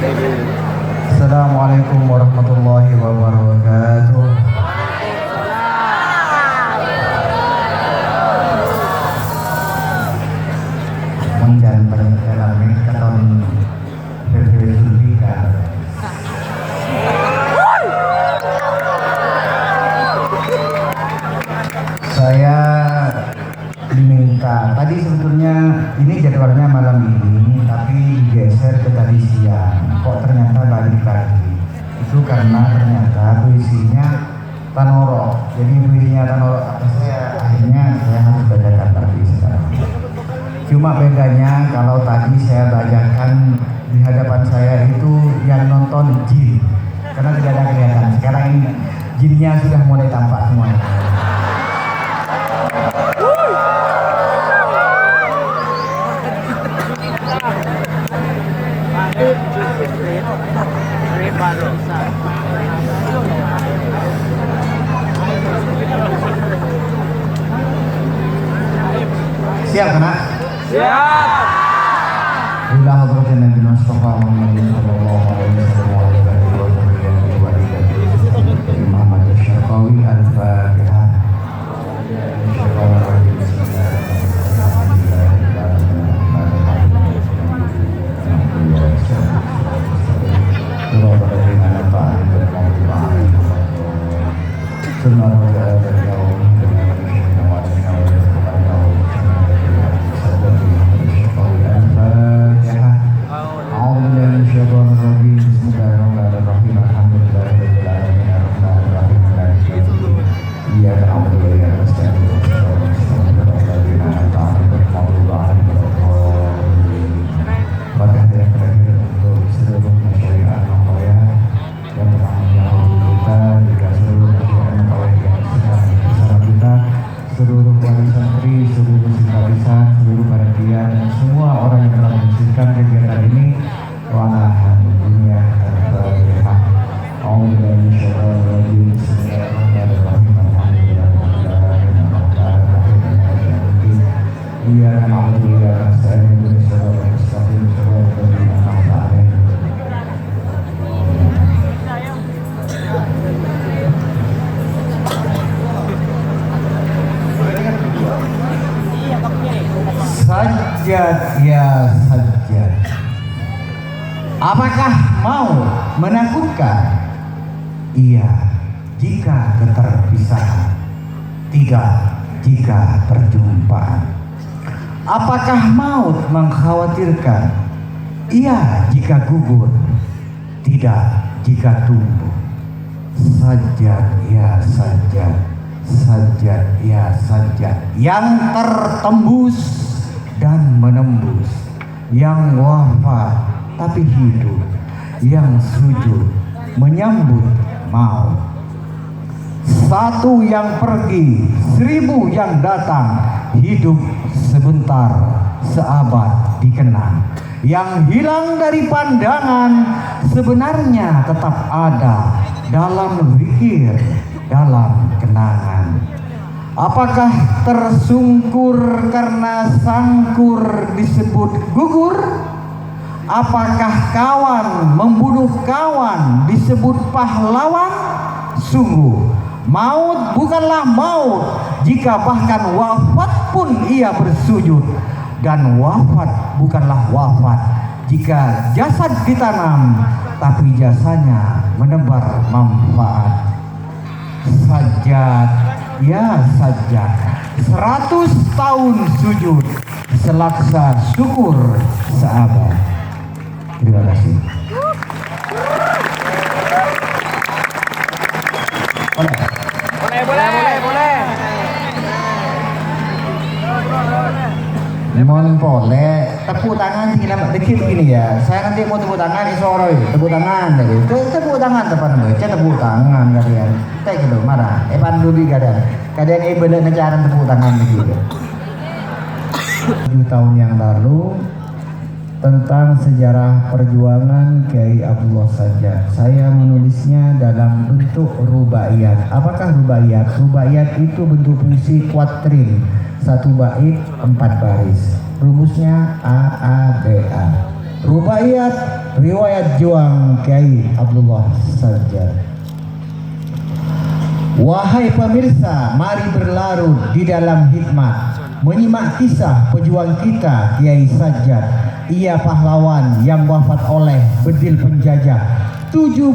Assalamualaikum warahmatullahi wabarakatuh. Jangan berjalan tahun berbeda. Saya diminta tadi, sebetulnya ini jadwalnya malam ini tapi digeser ke tadi siang, kok ternyata balik lagi. Itu karena ternyata puisinya Tanoro, jadi puisinya Tanoro apa akhirnya saya harus bacakan lagi sekarang. Cuma bedanya kalau tadi saya bacakan di hadapan saya itu yang nonton jin, karena tidak ada kelihatan. Sekarang ini jinnya sudah mulai tampak semuanya. Siap kena? Siap. Ulah hadratin Nabi Mustafa Muhammad sallallahu alaihi wasallam Muhammad Syarqawi Al-Fatihah. Seluruh wali santri, seluruh simpatisan, seluruh panitia dan semua orang yang telah menyaksikan kegiatan ini. Wa'alahan dunia al-Fatihah. A'udzubillahi minasyaitonir rajim. Bismillahirrahmanirrahim. Alhamdulillahirrahmanirrahim. Iyyaka na'budu wa iyyaka nasta'in. Ihdinas siratal mustaqim. Shiratal ladzina an'amta 'alaihim. Sajjad ya sajjad. Apakah mau menakutkan? Iya, jika keterpisahan. Tidak, jika perjumpaan. Apakah maut mengkhawatirkan? Iya, jika gugur. Tidak, jika tumbuh. Sajjad ya sajjad. Sajjad ya sajjad. Yang tertembus dan menembus, yang wafat tapi hidup, yang sujud menyambut maut. Satu yang pergi, 1000 yang datang, hidup sebentar, seabad dikenang. Yang hilang dari pandangan sebenarnya tetap ada dalam zikir, dalam kenangan. Apakah tersungkur karena sangkur disebut gugur? Apakah kawan membunuh kawan disebut pahlawan? Sungguh, maut bukanlah maut jika bahkan wafat pun ia bersujud. Dan wafat bukanlah wafat jika jasad ditanam, tapi jasanya menebar manfaat. Sajjad ya sajjad, 100 tahun sujud, selaksa syukur seabad. Terima kasih. Boleh. Mohon boleh tepuk tangan segala dikit gini ya. Saya nanti mau tepuk tangan isoroi, tepuk tangan lagi. Tepuk tangan depan baca tepuk tangan kalian. Teh gitu marah. Pandu di kadang. Kadang bener ngejaran tepuk tangan begitu. 7 tahun yang lalu tentang sejarah perjuangan Kiai Abdullah Sajjad. Saya menulisnya dalam bentuk rubaiyat. Apakah rubaiyat? Rubaiyat itu bentuk puisi kuatrin. 1 bait 4 baris. Rumusnya AABA. Rubaiyat riwayat juang Kiai Abdullah Sajjad. Wahai pemirsa, mari berlarut di dalam hikmat, menyimak kisah pejuang kita Kiai Sajjad. Ia pahlawan yang wafat oleh bedil penjajah. 17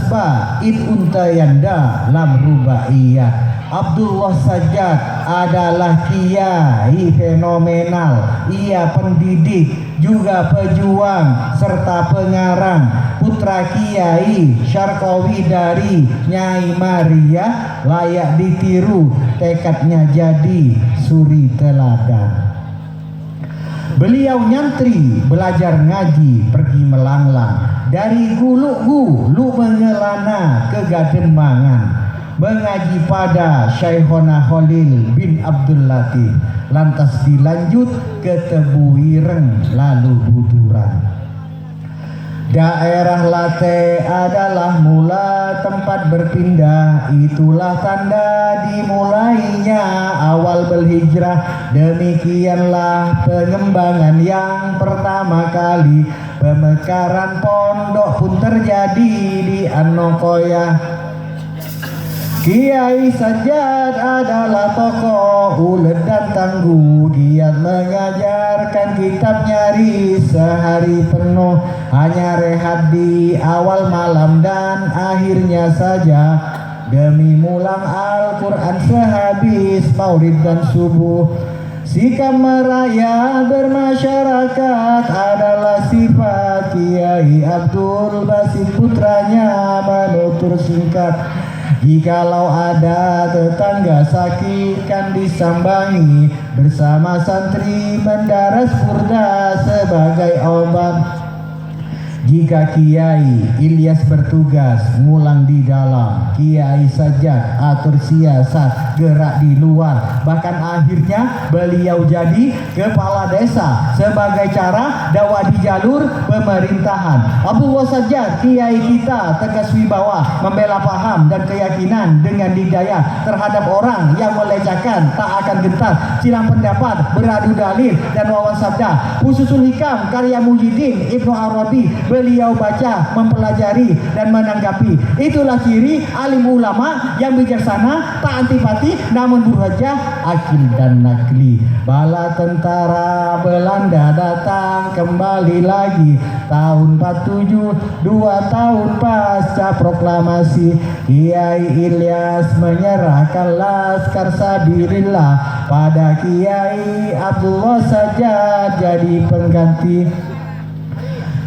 bait untayanda lam rubaiyat. Abdullah Sajjad adalah kiai fenomenal. Ia pendidik, juga pejuang serta pengarang. Putra Kiai Syarqawi dari Nyai Maria, layak ditiru, tekadnya jadi suri teladan. Beliau nyantri, belajar ngaji, pergi melanglang dari gulu mengelana ke Gademangan, mengaji pada Syekhona Khalil bin Abdul Latif, lantas dilanjut ke Tebu Ireng lalu Buduran. Daerah Late adalah mula tempat berpindah, itulah tanda dimulainya awal berhijrah. Demikianlah pengembangan yang pertama kali, pemekaran pondok pun terjadi di Anokoya. Kiai Sajjad adalah tokoh ulet dan tangguh. Dia mengajarkan kitab nyaris sehari penuh, hanya rehat di awal malam dan akhirnya saja demi mulang Al-Quran sehabis maulid dan subuh. Sikap meraya bermasyarakat adalah sifat Kiai Abdul Basit, putranya menutur singkat. Jikalau ada tetangga sakit kan disambangi, bersama santri mendaras purda sebagai obat. Jika Kiai Ilyas bertugas ngulang di dalam, Kiai Sajjad atur siasat gerak di luar. Bahkan akhirnya beliau jadi kepala desa sebagai cara dakwah di jalur pemerintahan. Abdullah Sajjad, Kiai kita, tegas wibawa, membela paham dan keyakinan dengan didaya terhadap orang yang melecehkan, tak akan gentar silang pendapat, beradu dalil dan wawan sabda. Ususul Hikam karya Muhyiddin Ibnu Arabi beliau baca, mempelajari dan menanggapi. Itulah ciri alim ulama yang bijaksana, tak antipati namun burhajah, akil dan nakli. Bala tentara Belanda datang kembali lagi tahun 47, 2 tahun pasca proklamasi. Kiai Ilyas menyerahkan laskar sabilillah pada Kiai Abdullah Sajjad jadi pengganti.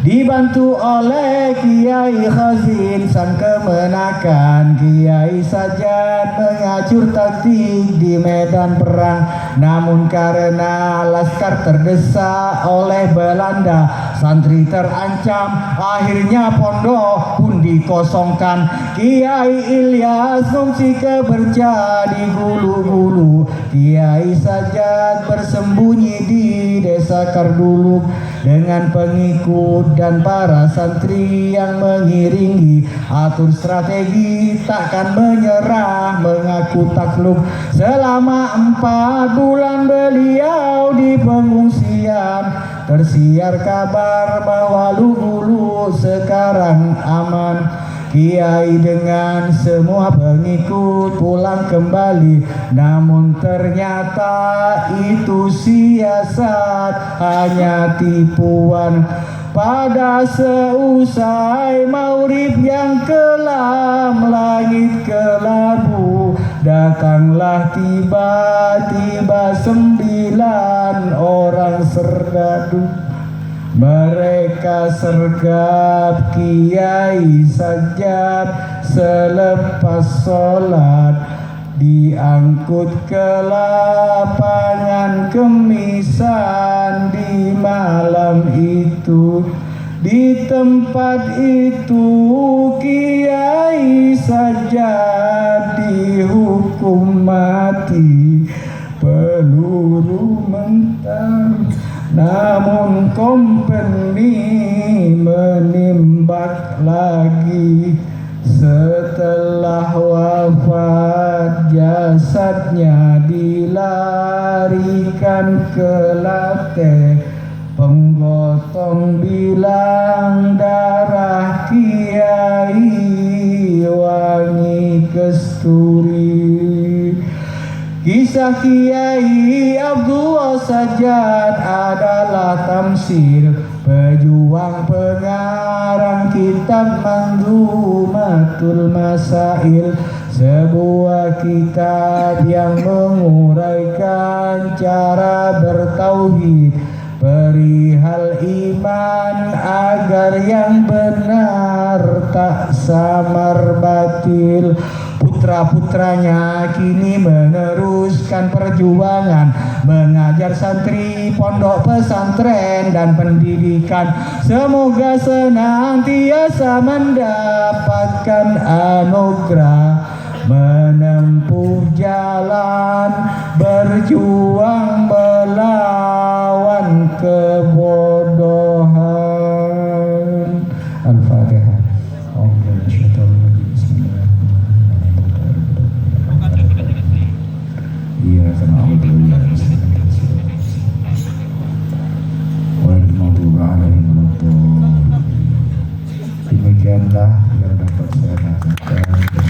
Dibantu oleh Kiai Khazin sang kemenakan, Kiai Sajjad mengacur taktik di medan perang. Namun karena laskar terdesak oleh Belanda, santri terancam, akhirnya pondok pun dikosongkan. Kiai Ilyas ngungsi ke Berca di Gulu-Gulu. Kiai Sajjad bersembunyi di desa Karduluk dengan pengikut dan para santri yang mengiringi. Atur strategi takkan menyerah, mengaku takluk. Selama 4 bulan beliau di pengungsian, tersiar kabar bahwa Lu-Gulu sekarang aman. Kiai dengan semua pengikut pulang kembali, namun ternyata itu siasat, hanya tipuan. Pada seusai maurib yang kelam, langit kelabu, datanglah tiba-tiba 9 orang serdadu. Mereka sergap Kiai Sajjad selepas sholat, diangkut ke lapangan kemisan di malam itu. Di tempat itu Kiai Sajjad dihukum mati, peluru mental. Namun kompeni menembak lagi. Setelah wafat jasadnya dilarikan ke Late. gotong bilang darah kiai wangi kesturi. Kisah Kiai Abdullah Sajjad adalah tamsil pejuang pengarang kitab Manzumatul Masail, sebuah kitab yang menguraikan cara bertauhid perihal iman agar yang benar tak samar batil. Putra-putranya kini meneruskan perjuangan mengajar santri pondok pesantren dan pendidikan. Semoga senantiasa mendapatkan anugerah menempuh jalan berjuang melawan kebodohan. Al-Fatihah. Iya, karena Allah demikianlah yang dapat saya katakan.